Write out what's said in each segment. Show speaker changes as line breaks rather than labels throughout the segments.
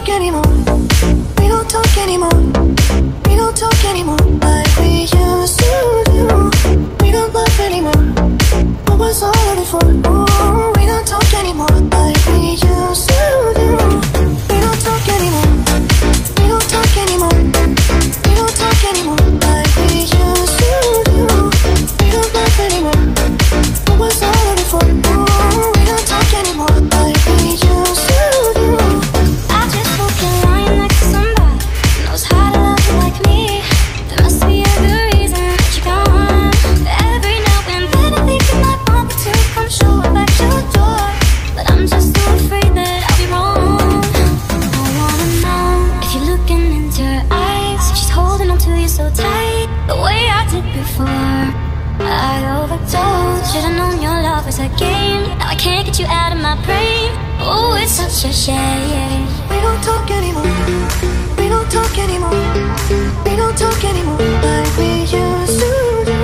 talk anymore. We don't talk anymore. We don't talk anymore like we used to do. We don't laugh anymore. What was all of it for? Ooh, we don't talk anymore like we used to do. We don't talk anymore. We don't talk anymore. We don't talk anymore like we used to do. We don't laugh anymore. What was all of it for? Ooh, we don't talk anymore like we used to do.
I just hope you're lying next to somebody who knows how to love you like me. There must be a good reason that you're gone. Every now and then I think you might want me to come show up at your door, but I'm just too afraid that I'll be wrong. I wanna know if you're looking into her eyes, if she's holding on to you so tight, the way I did before. I overdosed. Should've known your love was a game. Now I can't get you out of my brain. Oh, it's such a shame.
We don't talk anymore. We don't talk anymore. We don't talk anymore like we used to do.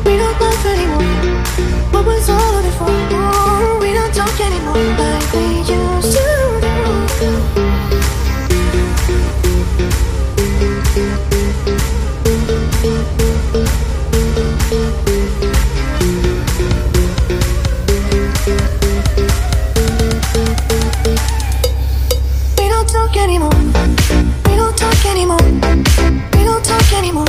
We don't laugh anymore. What was all of it for? Ooh, we don't talk anymore like we used to do. We don't talk anymore. We don't talk anymore. We don't talk anymore.